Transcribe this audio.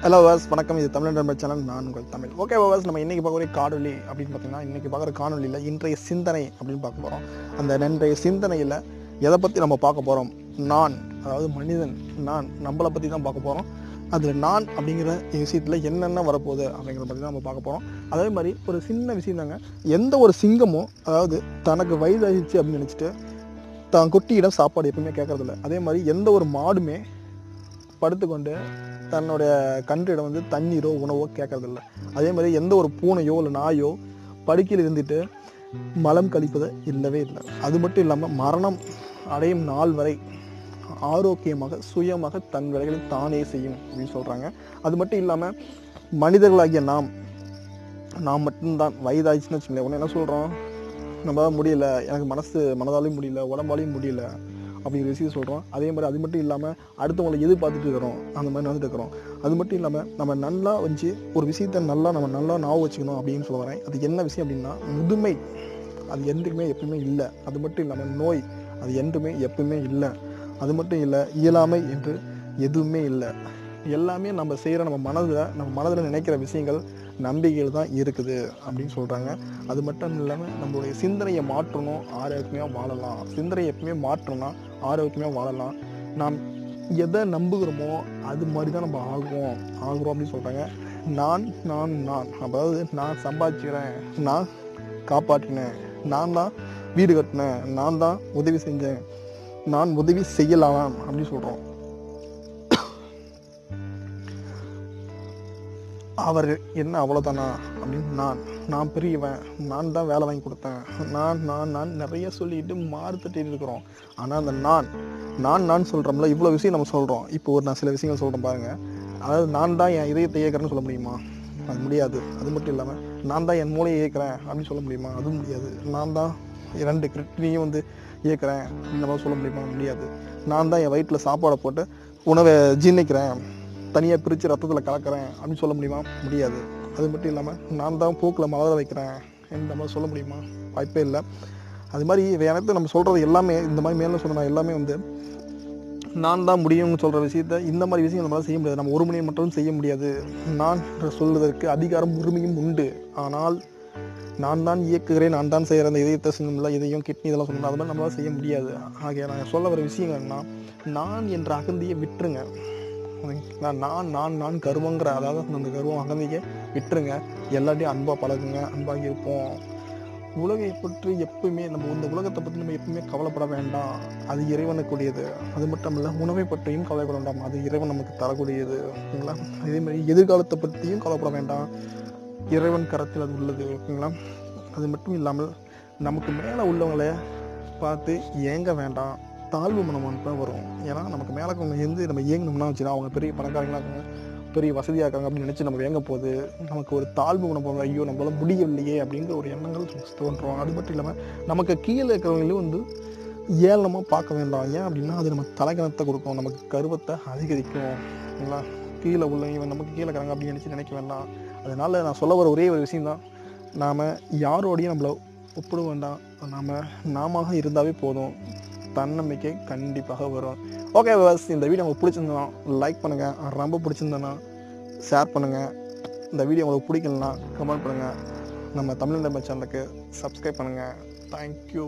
Hello was வணக்கம். இது தமிழ் நண்பர் சேனல். நான் உங்கள் தமிழ். ஓகே வாஸ், நம்ம இன்றைக்கி பார்க்குற காணொலி அப்படின்னு பார்த்தீங்கன்னா, இன்றைக்கி பார்க்குற காணொலியில் இன்றைய சிந்தனை அப்படின்னு பார்க்க போகிறோம். அந்த இன்றைய சிந்தனையில் எதை பற்றி நம்ம பார்க்க போகிறோம்? நான், அதாவது மனிதன், நான் நம்மளை பற்றி தான் பார்க்க போகிறோம். அதில் நான் அப்படிங்கிற விஷயத்தில் என்னென்ன வரப்போகுது அப்படிங்கிறத பற்றி தான் நம்ம பார்க்க போகிறோம். அதே மாதிரி ஒரு சின்ன விஷயம் தாங்க. எந்த ஒரு சிங்கமும் அதாவது தனக்கு வயதாகிடுச்சு அப்படின்னு நினச்சிட்டு தான் குட்டியிடம் சாப்பாடு எப்பவுமே கேட்கறதில்ல. அதே மாதிரி எந்த ஒரு மாடுமே படுத்துக்கொண்டு தன்னுடைய கன்றிடம் வந்து தண்ணீரோ உணவோ கேட்கறதில்ல. அதே மாதிரி எந்த ஒரு பூனையோ இல்லை நாயோ படுக்கையில் இருந்துட்டு மலம் கழிப்பது இல்லவே இல்லை. அது மட்டும் இல்லாமல் மரணம் அடையும் நாள் வரை ஆரோக்கியமாக சுயமாக தன் வேலைகளை தானே செய்யும் அப்படின்னு சொல்கிறாங்க. அது மட்டும் இல்லாமல் மனிதர்களாகிய நாம் மட்டும்தான் வயதாகிடுச்சுன்னு வச்சுக்கோங்களேன், உடனே என்ன சொல்கிறோம்? நம்மளால் முடியல, எனக்கு மனதாலையும் முடியல, உடம்பாலையும் முடியல அப்படிங்கிற விஷயம் சொல்கிறோம். அதே மாதிரி அது மட்டும் இல்லாமல் அடுத்தவங்களை எதிர்பார்த்துட்டு இருக்கிறோம், அந்த மாதிரி நடந்துட்டு இருக்கிறோம். அது மட்டும் இல்லாமல் நம்ம நல்லா வச்சு ஒரு விஷயத்தை நல்லா ஞாபகம் வச்சுக்கணும் அப்படின்னு சொல்ல வரேன். அது என்ன விஷயம் அப்படின்னா, முதுமை அது என்றுமே எப்பவுமே இல்லை. அது மட்டும் இல்லாமல் நோய் அது என்றுமே எப்பவுமே இல்லை. அது மட்டும் இல்லை, இயலாமை என்று எதுவுமே இல்லை. எல்லாமே நம்ம செய்கிற நம்ம மனதில் நினைக்கிற விஷயங்கள், நம்பிக்கைகள் தான் இருக்குது அப்படின்னு சொல்கிறாங்க. அது மட்டும் இல்லாமல் நம்மளுடைய சிந்தனையை மாற்றணும், ஆரோக்கியமாக வாழலாம். சிந்தனையை எப்பவுமே மாற்றணும்னா ஆரோக்கியமாக வாழலாம். நாம் எதை நம்புகிறோமோ அது மாதிரி தான் நம்ம ஆகுறோம் அப்படின்னு சொல்கிறாங்க. நான் அதாவது நான் சம்பாதிச்சுக்கிறேன், நான் காப்பாற்றினேன், நான் தான் வீடு கட்டினேன், நான் தான் உதவி செஞ்சேன், நான் உதவி செய்யலாம் அப்படின்னு சொல்கிறோம். அவர் என்ன அவ்வளோதானா அப்படின்னு நான் பெரியவன், நான் தான் வேலை வாங்கி கொடுத்தேன், நான் நிறைய சொல்லிட்டு மாறுத்தட்டிட்டு இருக்கிறோம். ஆனால் அந்த நான் சொல்கிறோம்ல, இவ்வளோ விஷயம் நம்ம சொல்கிறோம். இப்போ நான் சில விஷயங்கள் சொல்கிறேன் பாருங்கள். அதாவது நான் தான் என் இதயத்தை இயக்கிறேன்னு சொல்ல முடியுமா? அது முடியாது. அது மட்டும் இல்லாமல் நான் தான் என் மூளையை இயக்கிறேன் அப்படின்னு சொல்ல முடியுமா? அதுவும் முடியாது. நான் தான் 2 கிட்னியும் வந்து இயக்கிறேன் அப்படின்னு நம்ம சொல்ல முடியுமா? முடியாது. நான் தான் என் வயிற்றில் சாப்பாடை போட்டு உணவை ஜீர்ணிக்கிறேன், தனியாக பிரித்து ரத்தத்தில் கலக்கிறேன் அப்படின்னு சொல்ல முடியுமா? முடியாது. அது மட்டும் இல்லாமல் நான் தான் பூக்கில் மலர வைக்கிறேன் இந்த மாதிரி சொல்ல முடியுமா? வாய்ப்பே இல்லை. அது மாதிரி எனக்கு நம்ம சொல்கிறது எல்லாமே இந்த மாதிரி மேலே சொன்ன எல்லாமே வந்து நான் தான் முடியும்னு சொல்கிற விஷயத்த, இந்த மாதிரி விஷயங்கள் நம்மளால் செய்ய முடியாது. நம்ம ஒரு மணியை மட்டும் செய்ய முடியாது. நான் சொல்வதற்கு அதிகாரம் உரிமையும் உண்டு. ஆனால் நான் தான் இயக்குகிறேன், நான் தான் செய்கிற அந்த இதயத்தை சொன்னோம்ல, இதையும் கிட்னி இதெல்லாம் சொன்னோம், அது மாதிரி நம்மளால் செய்ய முடியாது. ஆகிய நான் சொல்ல வர விஷயங்கள்னா, நான் என்ற அகந்தியை விட்டுருங்க. நான் கருவங்கிற, அதாவது அந்த கருவம் அகந்தியை விட்டுருங்க. எல்லாத்தையும் அன்பாக பழகுங்க, அன்பாக இருப்போம். உலகை பற்றி எப்பவுமே இந்த உலகத்தை பற்றி நம்ம எப்பவுமே கவலைப்பட வேண்டாம், அது இறைவனுக்குரியது. அது மட்டும் இல்லை, உணவை பற்றியும் கவலைப்பட வேண்டாம், அது இறைவன் நமக்கு தரக்கூடியது. ஓகேங்களா? அதே மாதிரி எதிர்காலத்தை பற்றியும் கவலைப்பட வேண்டாம், இறைவன் கரத்தில் அது உள்ளது. ஓகேங்களா? அது மட்டும் இல்லாமல் நமக்கு மேலே உள்ளவங்களை பார்த்து ஏங்க வேண்டாம், தாழ்வு மனம் தான் வரும். ஏன்னா நமக்கு மேலே இருந்து நம்ம ஏங்கணும்னா வச்சுன்னா, அவங்க பெரிய பணக்காரங்களாக இருக்காங்க, பெரிய வசதியாக இருக்காங்க அப்படின்னு நினச்சி நம்ம வேங்க போது நமக்கு ஒரு தாழ்வு மனம் போகும். ஐயோ நம்மளால முடியவில்லையே அப்படிங்கிற ஒரு எண்ணங்கள் தோன்றும். அது மட்டும் இல்லாமல் நமக்கு கீழே இருக்கிறவங்களையும் வந்து ஏளனமாக பார்க்க வேண்டாம். ஏன் அப்படின்னா அது நம்ம தலைக்கணத்தை கொடுக்கும், நமக்கு கருவத்தை அதிகரிக்கும். ஓகேங்களா? கீழே உள்ளவங்க நமக்கு கீழே இருக்கிறாங்க அப்படின்னு நினைக்க வேண்டாம். அதனால் நான் சொல்ல வர ஒரே ஒரு விஷயந்தான், நாம் யாரோடையும் நம்மளை ஒப்பிட வேண்டாம். நாம இருந்தாவே போதும், தன்னம்பிக்கை கண்டிப்பாக வரும். ஓகே பஸ், இந்த வீடியோ உங்களுக்கு பிடிச்சிருந்தா லைக் பண்ணுங்கள், ரொம்ப பிடிச்சிருந்தேன்னா ஷேர் பண்ணுங்கள். இந்த வீடியோ உங்களுக்கு பிடிக்கலன்னா கமெண்ட் பண்ணுங்கள். நம்ம தமிழ் நண்பர் சேனலுக்கு சப்ஸ்கிரைப் பண்ணுங்கள். தேங்க்யூ.